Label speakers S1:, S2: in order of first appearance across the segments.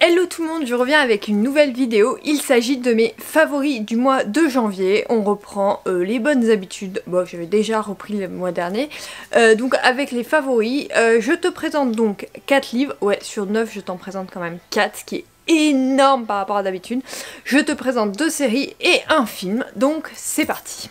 S1: Hello tout le monde, je reviens avec une nouvelle vidéo. Il s'agit de mes favoris du mois de janvier. On reprend les bonnes habitudes. Bon, j'avais déjà repris le mois dernier. Donc avec les favoris, je te présente donc 4 livres. Ouais, sur 9, je t'en présente quand même 4, ce qui est énorme par rapport à d'habitude. Je te présente 2 séries et un film. Donc c'est parti.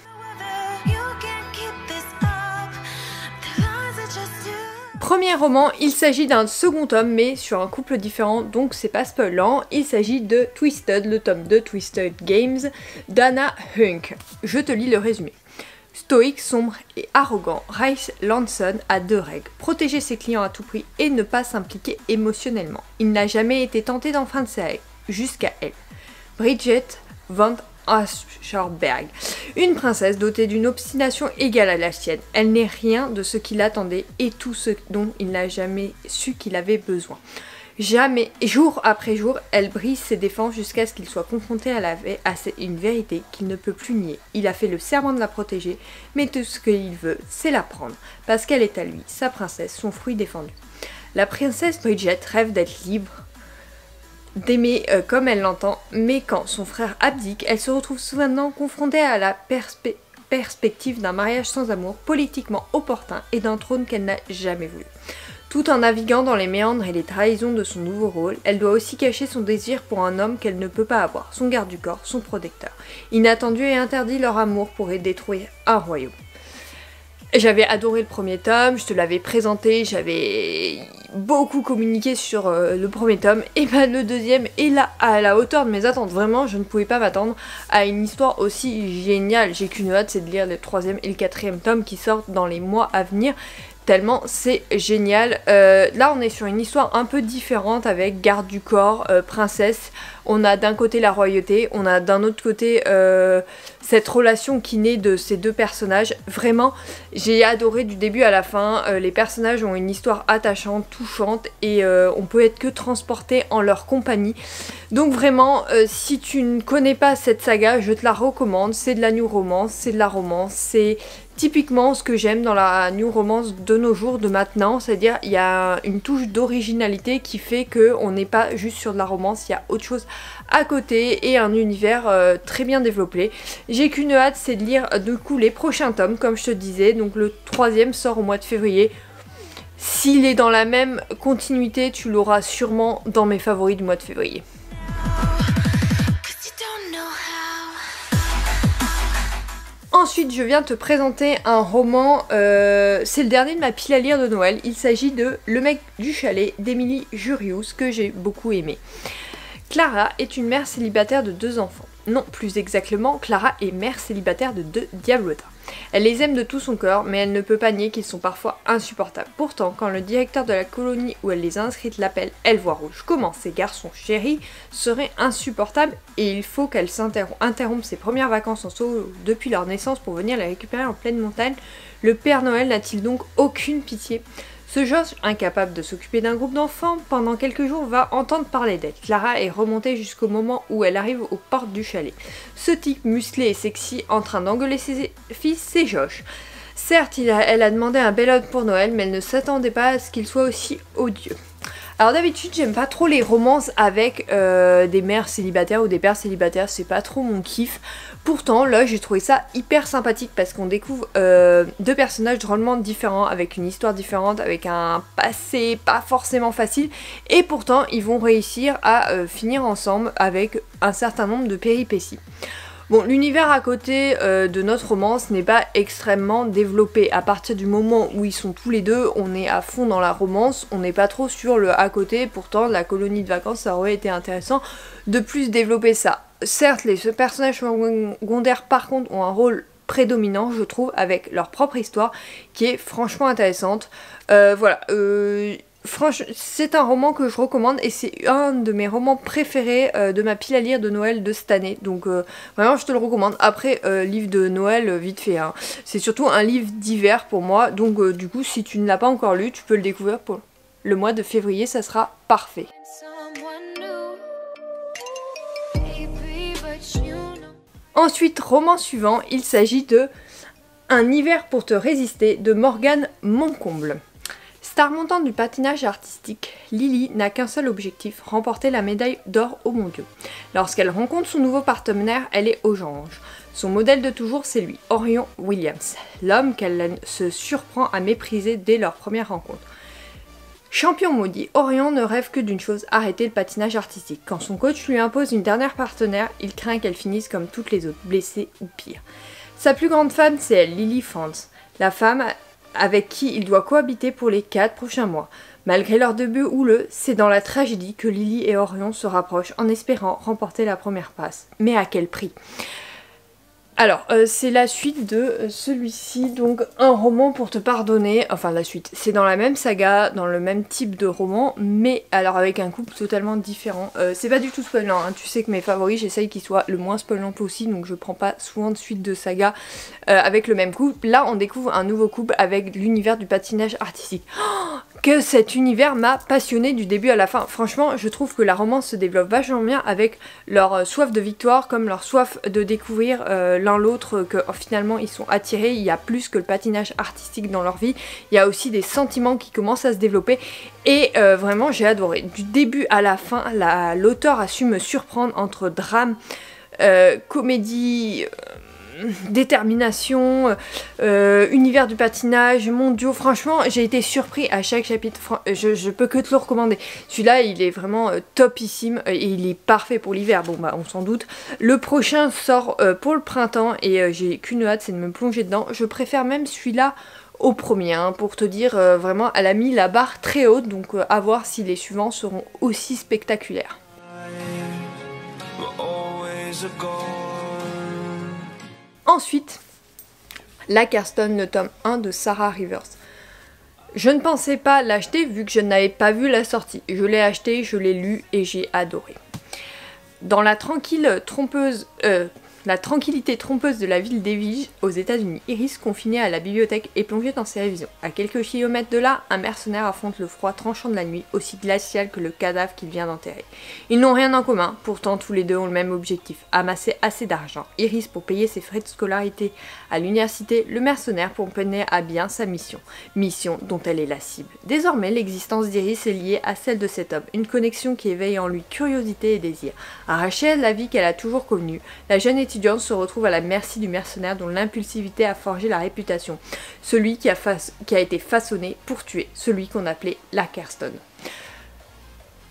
S1: Premier roman, il s'agit d'un second tome mais sur un couple différent, donc c'est pas spoilant. Il s'agit de Twisted, le tome 2 Twisted Games d'Anna Hunk. Je te lis le résumé. Stoïque, sombre et arrogant, Rice Lanson a 2 règles. Protéger ses clients à tout prix et ne pas s'impliquer émotionnellement. Il n'a jamais été tenté d'enfreindre ses règles, jusqu'à elle. Bridget Van Ascherberg, une princesse dotée d'une obstination égale à la sienne. Elle n'est rien de ce qu'il attendait et tout ce dont il n'a jamais su qu'il avait besoin. Jamais, jour après jour, elle brise ses défenses jusqu'à ce qu'il soit confronté à une vérité qu'il ne peut plus nier. Il a fait le serment de la protéger, mais tout ce qu'il veut, c'est la prendre, parce qu'elle est à lui, sa princesse, son fruit défendu. La princesse Bridget rêve d'être libre, d'aimer comme elle l'entend, mais quand son frère abdique, elle se retrouve soudainement confrontée à la perspective d'un mariage sans amour, politiquement opportun, et d'un trône qu'elle n'a jamais voulu. Tout en naviguant dans les méandres et les trahisons de son nouveau rôle, elle doit aussi cacher son désir pour un homme qu'elle ne peut pas avoir, son garde du corps, son protecteur. Inattendu et interdit, leur amour pourrait détruire un royaume. J'avais adoré le premier tome, je te l'avais présenté, j'avais beaucoup communiqué sur le premier tome, et ben le deuxième est là à la hauteur de mes attentes. Vraiment, je ne pouvais pas m'attendre à une histoire aussi géniale. J'ai qu'une hâte, c'est de lire le 3e et le 4e tome qui sortent dans les mois à venir. Tellement c'est génial. Là on est sur une histoire un peu différente avec garde du corps, princesse. On a d'un côté la royauté, on a d'un autre côté cette relation qui naît de ces 2 personnages. Vraiment, j'ai adoré du début à la fin. Les personnages ont une histoire attachante, touchante et on peut être que transporté en leur compagnie. Donc vraiment, si tu ne connais pas cette saga, je te la recommande. C'est de la new romance, c'est de la romance, c'est typiquement ce que j'aime dans la new romance de nos jours, de maintenant, c'est-à-dire il y a une touche d'originalité qui fait qu'on n'est pas juste sur de la romance, il y a autre chose à côté et un univers très bien développé. J'ai qu'une hâte, c'est de lire du coup les prochains tomes, comme je te disais, donc le 3e sort au mois de février. S'il est dans la même continuité, tu l'auras sûrement dans mes favoris du mois de février. Ensuite, je viens te présenter un roman, c'est le dernier de ma pile à lire de Noël. Il s'agit de Le mec du chalet d'Emily Jurius, que j'ai beaucoup aimé. Clara est une mère célibataire de 2 enfants. Non, plus exactement, Clara est mère célibataire de 2 diablotins. Elle les aime de tout son cœur, mais elle ne peut pas nier qu'ils sont parfois insupportables. Pourtant, quand le directeur de la colonie où elle les a inscrites l'appelle, elle voit rouge. Comment ces garçons chéris seraient insupportables et il faut qu'elle interrompe ses premières vacances en solo depuis leur naissance pour venir les récupérer en pleine montagne. Le Père Noël n'a-t-il donc aucune pitié ? Ce Josh, incapable de s'occuper d'un groupe d'enfants, pendant quelques jours va entendre parler d'elle. Clara est remontée jusqu'au moment où elle arrive aux portes du chalet. Ce type musclé et sexy en train d'engueuler ses fils, c'est Josh. Certes, elle a demandé un bel homme pour Noël, mais elle ne s'attendait pas à ce qu'il soit aussi odieux. Alors d'habitude, j'aime pas trop les romances avec des mères célibataires ou des pères célibataires, c'est pas trop mon kiff. Pourtant, là, j'ai trouvé ça hyper sympathique parce qu'on découvre 2 personnages drôlement différents, avec une histoire différente, avec un passé pas forcément facile. Et pourtant, ils vont réussir à finir ensemble avec un certain nombre de péripéties. Bon, l'univers à côté de notre romance n'est pas extrêmement développé. À partir du moment où ils sont tous les 2, on est à fond dans la romance, on n'est pas trop sur le à côté. Pourtant, la colonie de vacances, ça aurait été intéressant de plus développer ça. Certes, les personnages secondaires, par contre, ont un rôle prédominant, je trouve, avec leur propre histoire, qui est franchement intéressante. Voilà, franchement, c'est un roman que je recommande et c'est un de mes romans préférés de ma pile à lire de Noël de cette année. Donc vraiment je te le recommande. Après, livre de Noël, vite fait. Hein. C'est surtout un livre d'hiver pour moi. Donc du coup, si tu ne l'as pas encore lu, tu peux le découvrir pour le mois de février. Ça sera parfait. Ensuite, roman suivant, il s'agit de Un hiver pour te résister de Morgane Moncomble. Star montante du patinage artistique, Lily n'a qu'un seul objectif, remporter la médaille d'or aux mondiaux. Lorsqu'elle rencontre son nouveau partenaire, elle est aux anges. Son modèle de toujours, c'est lui, Orion Williams, l'homme qu'elle se surprend à mépriser dès leur première rencontre. Champion maudit, Orion ne rêve que d'une chose, arrêter le patinage artistique. Quand son coach lui impose une dernière partenaire, il craint qu'elle finisse comme toutes les autres, blessée ou pire. Sa plus grande fan, c'est elle, Lily Franz, la femme avec qui il doit cohabiter pour les 4 prochains mois. Malgré leur début houleux, c'est dans la tragédie que Lily et Orion se rapprochent en espérant remporter la première passe. Mais à quel prix ? Alors, c'est la suite de celui-ci, donc un roman pour te pardonner, enfin la suite, c'est dans la même saga, dans le même type de roman, mais alors avec un couple totalement différent. C'est pas du tout spoilant, hein. Tu sais que mes favoris, j'essaye qu'ils soient le moins spoilant possible, donc je prends pas souvent de suite de saga avec le même couple. Là, on découvre un nouveau couple avec l'univers du patinage artistique. Oh, que cet univers m'a passionné du début à la fin. Franchement, je trouve que la romance se développe vachement bien avec leur soif de victoire, comme leur soif de découvrir l'un l'autre, que finalement ils sont attirés. Il y a plus que le patinage artistique dans leur vie, il y a aussi des sentiments qui commencent à se développer et vraiment j'ai adoré. Du début à la fin, l'auteur a su me surprendre entre drame, comédie, détermination, univers du patinage, mondiaux. Franchement, j'ai été surpris à chaque chapitre. Je peux que te le recommander. Celui-là, il est vraiment topissime et il est parfait pour l'hiver. Bon, bah, on s'en doute. Le prochain sort pour le printemps et j'ai qu'une hâte, c'est de me plonger dedans. Je préfère même celui-là au premier, hein, pour te dire, vraiment, elle a mis la barre très haute, donc à voir si les suivants seront aussi spectaculaires. Ensuite, Lackerston, le tome 1 de Sarah Rivers. Je ne pensais pas l'acheter vu que je n'avais pas vu la sortie. Je l'ai acheté, je l'ai lu et j'ai adoré. Dans la tranquillité trompeuse de la ville d'Evige, aux États-Unis, Iris, confinée à la bibliothèque, est plongée dans ses révisions. À quelques kilomètres de là, un mercenaire affronte le froid tranchant de la nuit, aussi glacial que le cadavre qu'il vient d'enterrer. Ils n'ont rien en commun, pourtant tous les deux ont le même objectif, amasser assez d'argent. Iris pour payer ses frais de scolarité à l'université, le mercenaire pour mener à bien sa mission. Mission dont elle est la cible. Désormais, l'existence d'Iris est liée à celle de cet homme, une connexion qui éveille en lui curiosité et désir. Arrachée à la vie qu'elle a toujours connue, la jeune étudiante se retrouve à la merci du mercenaire dont l'impulsivité a forgé la réputation, celui qui a été façonné pour tuer, celui qu'on appelait Lackerston.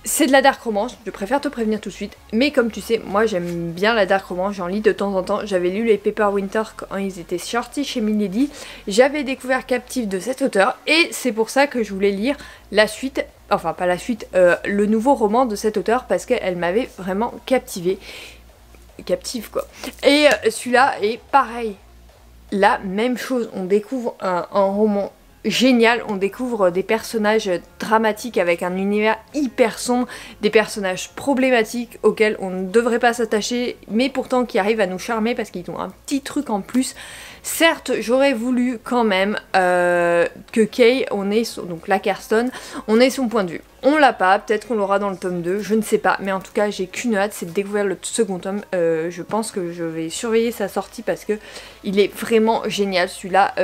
S1: C'est de la dark romance, je préfère te prévenir tout de suite, mais comme tu sais, moi j'aime bien la dark romance, j'en lis de temps en temps. J'avais lu les Paperwinter quand ils étaient sortis chez Milady, j'avais découvert Captive de cet auteur, et c'est pour ça que je voulais lire la suite, enfin pas la suite, le nouveau roman de cet auteur, parce qu'elle m'avait vraiment captivée. Captive quoi. Et celui-là est pareil. La même chose, on découvre un roman génial, on découvre des personnages dramatiques avec un univers hyper sombre, des personnages problématiques auxquels on ne devrait pas s'attacher, mais pourtant qui arrivent à nous charmer parce qu'ils ont un petit truc en plus. Certes, j'aurais voulu quand même que Kay, donc Lackerston, on ait son point de vue. On l'a pas, peut-être qu'on l'aura dans le tome 2, je ne sais pas, mais en tout cas j'ai qu'une hâte, c'est de découvrir le second tome. Je pense que je vais surveiller sa sortie parce que il est vraiment génial celui-là.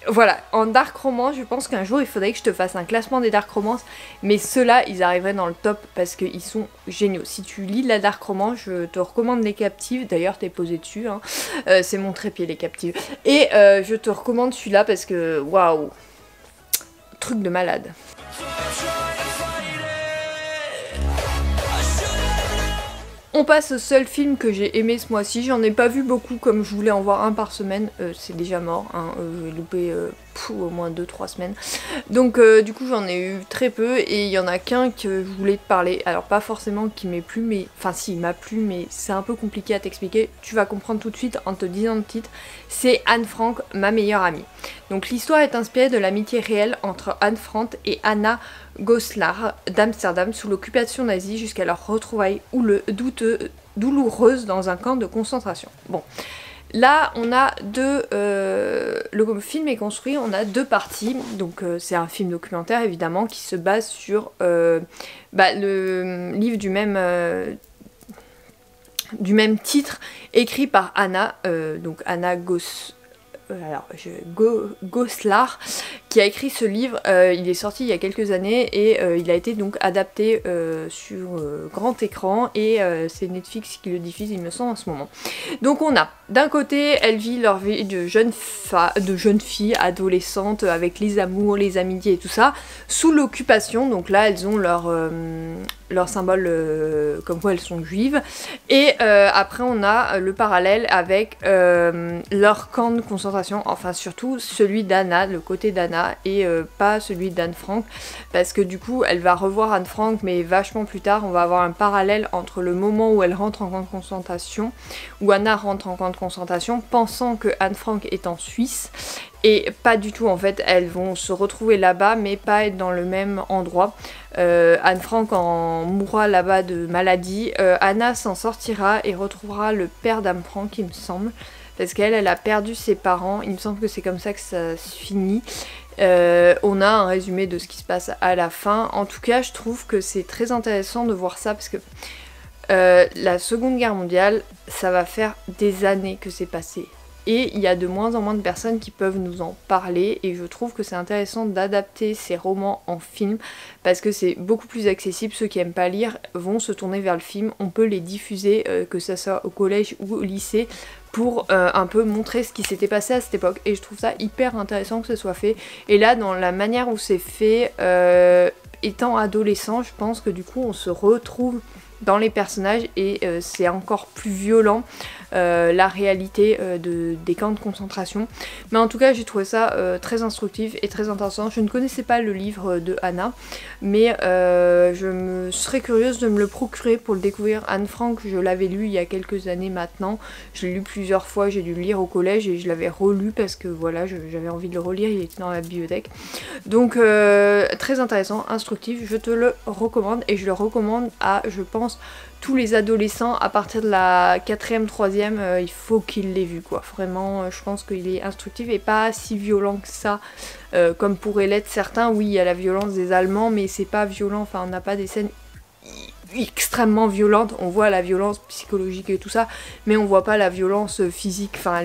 S1: Voilà, en dark romance, je pense qu'un jour il faudrait que je te fasse un classement des dark romances, mais ceux-là, ils arriveraient dans le top parce qu'ils sont géniaux. Si tu lis la dark romance, je te recommande les Captives, d'ailleurs t'es posé dessus, hein. C'est mon trépied les Captives. Et je te recommande celui-là parce que, waouh, truc de malade. On passe au seul film que j'ai aimé ce mois-ci, j'en ai pas vu beaucoup comme je voulais en voir un par semaine, c'est déjà mort, hein. J'ai loupé au moins 2-3 semaines, donc du coup j'en ai eu très peu et il y en a qu'un que je voulais te parler, alors pas forcément qui m'ait plu, mais enfin si il m'a plu mais c'est un peu compliqué à t'expliquer, tu vas comprendre tout de suite en te disant le titre, c'est Anne Frank, ma meilleure amie. Donc l'histoire est inspirée de l'amitié réelle entre Anne Frank et Anna Goslar d'Amsterdam sous l'occupation nazie jusqu'à leur retrouvaille douloureuse dans un camp de concentration. Bon, là on a le film est construit, on a deux parties, donc c'est un film documentaire évidemment qui se base sur le livre du même titre écrit par Anna, donc Anna Goslar, qui a écrit ce livre. Il est sorti il y a quelques années et il a été donc adapté sur grand écran et c'est Netflix qui le diffuse, il me semble, en ce moment. Donc on a, d'un côté, elles vivent leur vie de jeunes filles adolescentes avec les amours, les amitiés et tout ça, sous l'occupation. Donc là, elles ont leur symbole comme quoi elles sont juives. Et après, on a le parallèle avec leur camp de concentration, enfin surtout celui d'Anna, le côté d'Anna, et pas celui d'Anne Frank, parce que du coup, elle va revoir Anne Frank, mais vachement plus tard. On va avoir un parallèle entre le moment où elle rentre en camp de concentration, où Anna rentre en camp de concentration, pensant que Anne Frank est en Suisse, et pas du tout en fait. Elles vont se retrouver là-bas, mais pas être dans le même endroit. Anne Frank en mourra là-bas de maladie. Anna s'en sortira et retrouvera le père d'Anne Frank, il me semble, parce qu'elle a perdu ses parents. Il me semble que c'est comme ça que ça se finit. On a un résumé de ce qui se passe à la fin. En tout cas, je trouve que c'est très intéressant de voir ça, parce que la Seconde Guerre mondiale, ça va faire des années que c'est passé. Et il y a de moins en moins de personnes qui peuvent nous en parler, et je trouve que c'est intéressant d'adapter ces romans en film, parce que c'est beaucoup plus accessible. Ceux qui aiment pas lire vont se tourner vers le film, on peut les diffuser, que ça soit au collège ou au lycée, pour un peu montrer ce qui s'était passé à cette époque, et je trouve ça hyper intéressant que ce soit fait. Et là, dans la manière où c'est fait, étant adolescent, je pense que du coup on se retrouve dans les personnages, et c'est encore plus violent la réalité des camps de concentration. Mais en tout cas, j'ai trouvé ça très instructif et très intéressant. Je ne connaissais pas le livre de Anna, mais je me serais curieuse de me le procurer pour le découvrir. Anne Frank, je l'avais lu il y a quelques années maintenant, je l'ai lu plusieurs fois, j'ai dû le lire au collège et je l'avais relu parce que voilà, j'avais envie de le relire, il était dans la bibliothèque. Donc très intéressant, instructif, je te le recommande, et je le recommande à, je pense, tous les adolescents à partir de la 4ème, 3ème, il faut qu'ils l'aient vu quoi. Vraiment, je pense qu'il est instructif et pas si violent que ça, comme pourraient l'être certains. Oui, il y a la violence des Allemands, mais c'est pas violent, enfin on n'a pas des scènes extrêmement violentes. On voit la violence psychologique et tout ça, mais on voit pas la violence physique, enfin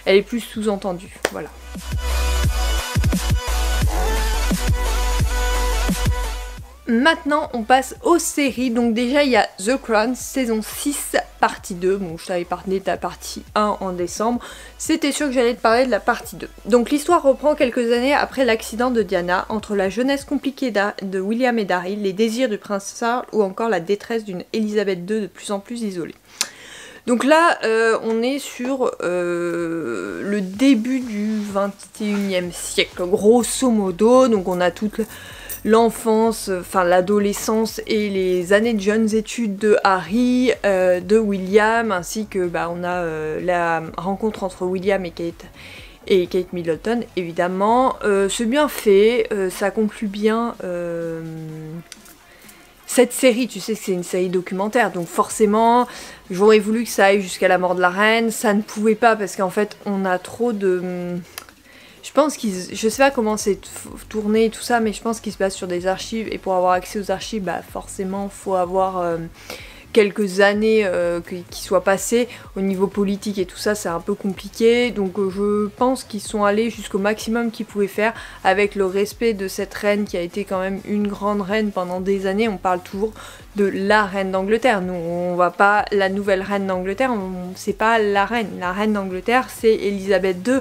S1: elle est plus sous-entendue, voilà. Maintenant on passe aux séries. Donc déjà il y a The Crown saison 6 partie 2. Bon, je t'avais parlé de la partie 1 en décembre, c'était sûr que j'allais te parler de la partie 2. Donc l'histoire reprend quelques années après l'accident de Diana, entre la jeunesse compliquée de William et d'Harry, les désirs du prince Charles ou encore la détresse d'une Elisabeth II de plus en plus isolée. Donc là, on est sur le début du 21e siècle, grosso modo. Donc on a toute l'enfance, enfin l'adolescence et les années de jeunes études de Harry, de William, ainsi que on a la rencontre entre William et Kate Middleton, évidemment. C'est bien fait, ça conclut bien cette série. Tu sais que c'est une série documentaire, donc forcément j'aurais voulu que ça aille jusqu'à la mort de la reine. Ça ne pouvait pas, parce qu'en fait on a trop de... Je pense je sais pas comment c'est tourné et tout ça, mais je pense qu'il se base sur des archives, et pour avoir accès aux archives, forcément faut avoir quelques années qui soient passées. Au niveau politique et tout ça, c'est un peu compliqué, donc je pense qu'ils sont allés jusqu'au maximum qu'ils pouvaient faire, avec le respect de cette reine qui a été quand même une grande reine pendant des années. On parle toujours de la reine d'Angleterre, nous on voit pas la nouvelle reine d'Angleterre, c'est pas la reine d'Angleterre c'est Elisabeth II,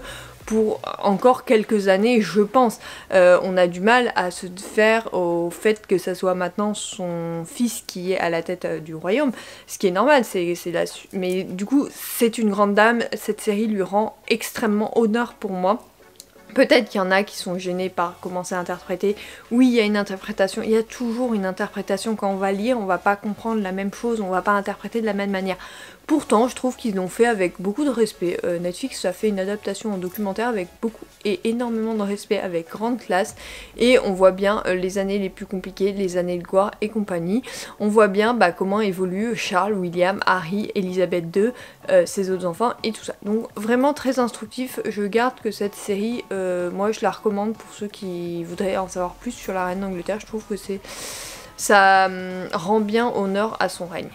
S1: pour encore quelques années, je pense. On a du mal à se faire au fait que ça soit maintenant son fils qui est à la tête du royaume, ce qui est normal, mais du coup c'est une grande dame, cette série lui rend extrêmement honneur pour moi. Peut-être qu'il y en a qui sont gênés par commencer à interpréter. Oui, il y a une interprétation, il y a toujours une interprétation. Quand on va lire, on va pas comprendre la même chose, on va pas interpréter de la même manière. Pourtant, je trouve qu'ils l'ont fait avec beaucoup de respect. Netflix a fait une adaptation en documentaire avec beaucoup et énormément de respect, avec grande classe. Et on voit bien les années les plus compliquées, les années de gloire et compagnie. On voit bien comment évoluent Charles, William, Harry, Elisabeth II, ses autres enfants et tout ça. Donc vraiment très instructif. Je garde que cette série, moi je la recommande pour ceux qui voudraient en savoir plus sur la reine d'Angleterre. Je trouve que ça rend bien honneur à son règne.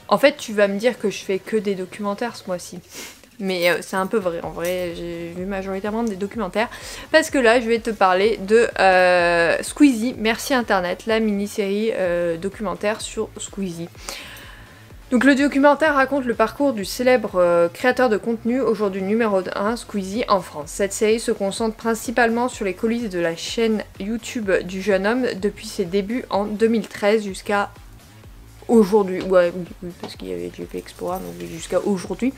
S1: En fait, tu vas me dire que je fais que des documentaires ce mois-ci. Mais c'est un peu vrai, en vrai, j'ai vu majoritairement des documentaires. Parce que là, je vais te parler de Squeezie, Merci Internet, la mini-série documentaire sur Squeezie. Donc le documentaire raconte le parcours du célèbre créateur de contenu, aujourd'hui numéro 1, Squeezie, en France. Cette série se concentre principalement sur les coulisses de la chaîne YouTube du jeune homme depuis ses débuts en 2013 jusqu'à aujourd'hui. Ouais, oui, parce qu'il y avait GP Explorer, donc jusqu'à aujourd'hui.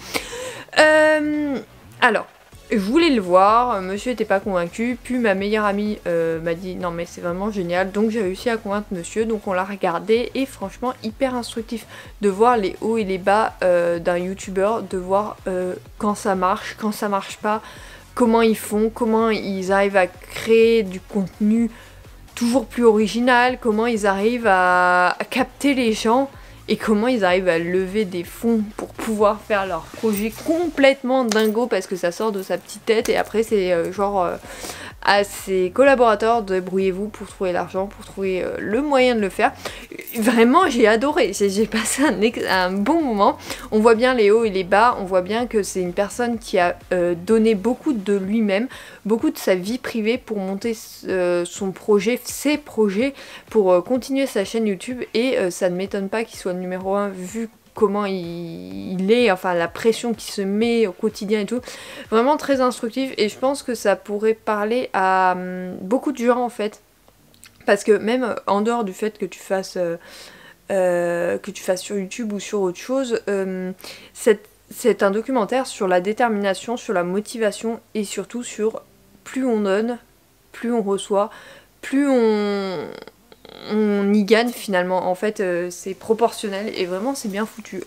S1: Alors, je voulais le voir, monsieur était pas convaincu, puis ma meilleure amie m'a dit non mais c'est vraiment génial, donc j'ai réussi à convaincre monsieur, donc on l'a regardé et franchement hyper instructif de voir les hauts et les bas d'un youtubeur, de voir quand ça marche pas, comment ils font, comment ils arrivent à créer du contenu toujours plus original, comment ils arrivent à capter les gens et comment ils arrivent à lever des fonds pour pouvoir faire leur projet complètement dingo parce que ça sort de sa petite tête et après c'est genre à ses collaborateurs de débrouillez-vous pour trouver l'argent, pour trouver le moyen de le faire. Vraiment j'ai adoré, j'ai passé un bon moment. On voit bien les hauts et les bas, on voit bien que c'est une personne qui a donné beaucoup de lui-même, beaucoup de sa vie privée pour monter son projet, ses projets, pour continuer sa chaîne YouTube et ça ne m'étonne pas qu'il soit numéro 1 vu comment il est, enfin la pression qu'il se met au quotidien et tout. Vraiment très instructif et je pense que ça pourrait parler à beaucoup de gens en fait. Parce que même en dehors du fait que tu fasses sur YouTube ou sur autre chose, c'est un documentaire sur la détermination, sur la motivation et surtout sur plus on donne, plus on reçoit, plus on y gagne finalement. En fait c'est proportionnel et vraiment c'est bien foutu.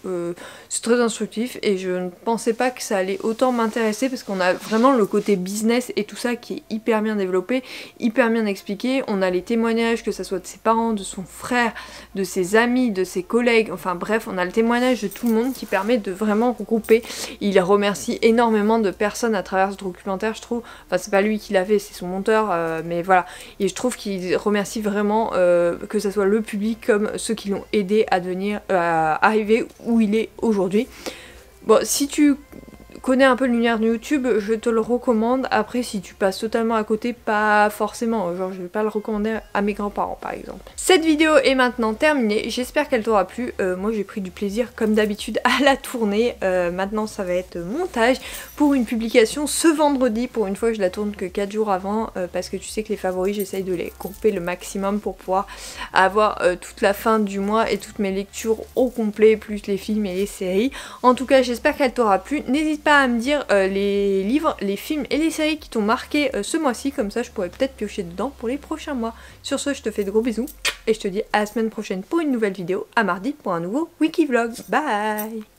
S1: C'est très instructif et je ne pensais pas que ça allait autant m'intéresser parce qu'on a vraiment le côté business et tout ça qui est hyper bien développé, hyper bien expliqué. On a les témoignages, que ça soit de ses parents, de son frère, de ses amis, de ses collègues, enfin bref on a le témoignage de tout le monde qui permet de vraiment regrouper. Il remercie énormément de personnes à travers ce documentaire je trouve. Enfin c'est pas lui qui l'a fait, c'est son monteur mais voilà. Et je trouve qu'il remercie vraiment que ce soit le public comme ceux qui l'ont aidé à devenir, à arriver où il est aujourd'hui. Bon, si tu connais un peu l'univers de YouTube, je te le recommande. Après, si tu passes totalement à côté, pas forcément. Genre, je vais pas le recommander à mes grands-parents, par exemple. Cette vidéo est maintenant terminée. J'espère qu'elle t'aura plu. Moi, j'ai pris du plaisir, comme d'habitude, à la tourner. Maintenant, ça va être montage pour une publication ce vendredi. Pour une fois, je la tourne que 4 jours avant. Parce que tu sais que les favoris, j'essaye de les couper le maximum pour pouvoir avoir toute la fin du mois et toutes mes lectures au complet, plus les films et les séries. En tout cas, j'espère qu'elle t'aura plu. N'hésite pas à me dire les livres, les films et les séries qui t'ont marqué ce mois-ci, comme ça je pourrais peut-être piocher dedans pour les prochains mois. Sur ce, je te fais de gros bisous et je te dis à la semaine prochaine pour une nouvelle vidéo, à mardi pour un nouveau Wiki Vlog. Bye!